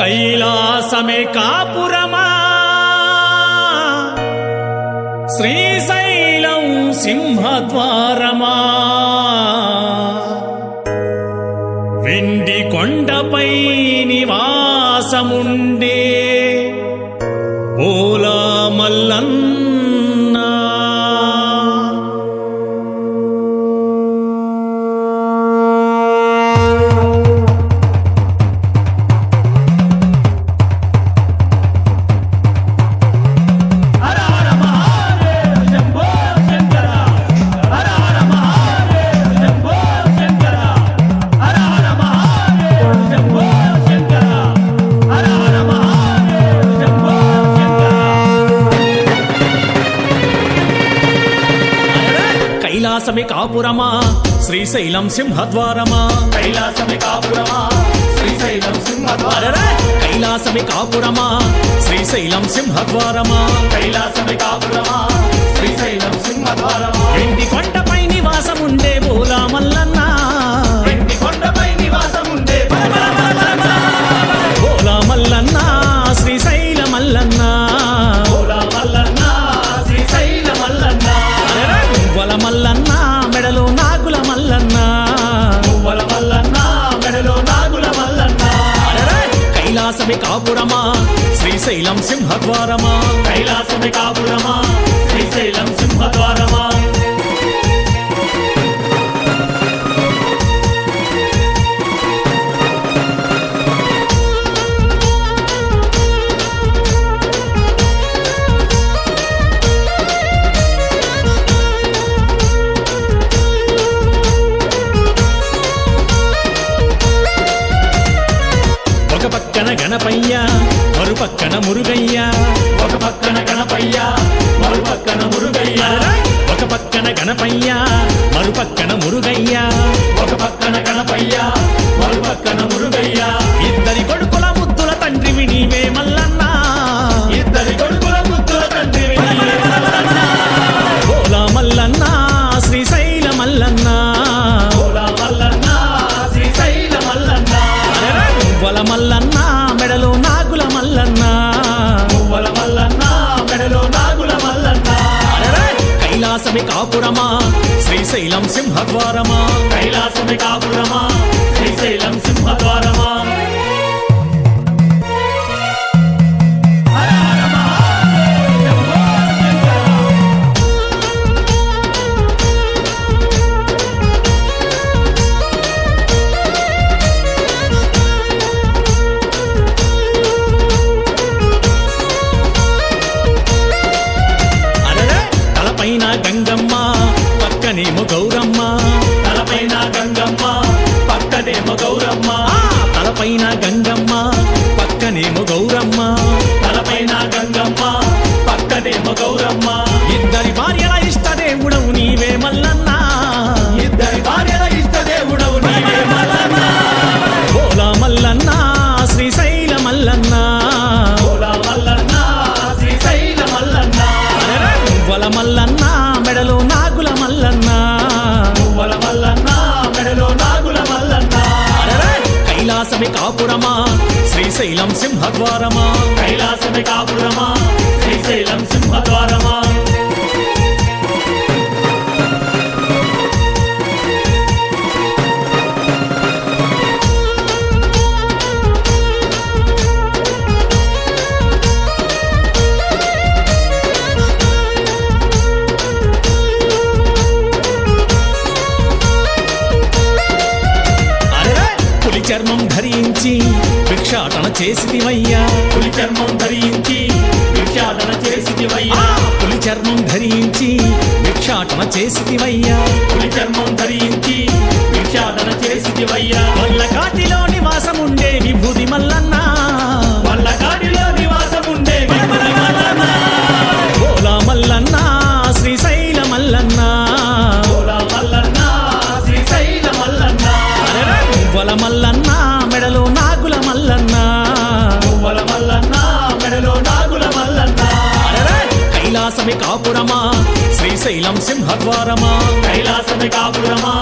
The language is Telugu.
కైలాసమే కాపురమా శ్రీశైలం సింహద్వారమా వెండి కొండపై నివాసముండే ఓలా మల్లన్నా కైలాసమే కాపురమా శ్రీశైలం సింహద్వారమా కైలాసమే కాపురమా శ్రీశైలం సింహద్వారమా కైలాసమే కాపురమా శ్రీశైలం సింహద్వారమా కైలాసమే కాపురమా శ్రీశైలం సింహద్వారమా వెండి కొండపై నివాసముండే బోలా మల్లన్న వెండి కొండపై నివాసముండే బోలా మల్లన్న శ్రీశైల మల్లన్న బోలా మల్లన్న శ్రీశైల మల్లన్న మువ్వల మల్లన్న మెడలో నాగుల మల్లన్న మువ్వల మల్లన్న మెడలో నాగుల మల్లన్న కైలాసమే కాపురమా శ్రీశైలం సింహద్వారమా కైలాసమే కాపురమా శ్రీశైలం సింహద్వారమా ఒక పక్కన గణపయ్య మరుపక్కన మురుగయ్య ఒక పక్కన గణపయ్య మరుపక్కన మురుగయ్య ఒక పక్కన గణపయ్య మరుపక్కన మురుగయ్య ఒక పక్కన గణపయ్య మరుపక్కన మురుగయ్య ఇద్దరి కొడుకుల ముద్దుల తండ్రివి నీవే మల్లన్న ఇద్దరి కొడుకుల ముద్దుల తండ్రివి నీవే మల్లన్న బోలా మల్లన్న శ్రీశైల మల్లన్న బోలా మల్లన్న శ్రీశైల మల్లన్న మువ్వల మల్లన్న మెడలో నాగుల మల్లన్న మువ్వల మల్లన్న మెడలో నాగుల మల్లన్న కైలాసమే కాపురమా శ్రీశైలం సింహద్వారమా కైలాసమే కాపురమా శ్రీశైలం సింహద్వారమా హర హర మహాదేవ్ శంభో శంకర తలపైన గంగమ్మ పక్కనేమో గౌరమ్మ తలపైన గంగమ్మ పక్కనేమో గౌరమ్మ తలపైన గంగమ్మ పక్కనేమో గౌరమ్మ తలపైన గంగమ్మ పక్కనేమో గౌరమ్మ ఇద్దరి భార్యల ఇష్టదేవుడవు నీవే మల్లన్న ఇద్దరి భార్యల ఇష్టదేవుడవు నీవే మల్లన్న బోలా మల్లన్న శ్రీశైల మల్లన్న బోలా మల్లన్న శ్రీశైల మల్లన్న మువ్వల మల్లన్న మెడలో నాగుల మల్లన్న మువ్వల మల్లన్న మెడలో నాగుల మల్లన్న కైలాసమే కాపురమా శ్రీశైలం సింహద్వారమా కైలాసమే కాపురమా శ్రీశైలం సింహద్వారమా పులి చర్మం ధరించి భిక్షాటన చేసిదివయ్యా పులి చర్మం ధరించి భిక్షాటన చేసిదివయ్యా పులి చర్మం ధరించి భిక్షాటన చేసిదివయ్యా పులి చర్మం ధరించి భిక్షాటన చేసిదివయ్యా వల్ల కాటిలో నివాసముండే విభూది మల్లన్న వల్ల కాడిలో నివాసముండే విభూది మల్లన్న బోలా మల్లన్న శ్రీశైల మల్లన్న బోలా మల్లన్న శ్రీశైల మల్లన్న మువ్వల మల్లన్న మెడలో నాగుల మల్లన్న మువ్వల మల్లన్న మెడలో నాగుల మల్లన్న కైలాసమే కాపురమా శ్రీశైలం సింహద్వారమా కైలాసమే కాపురమా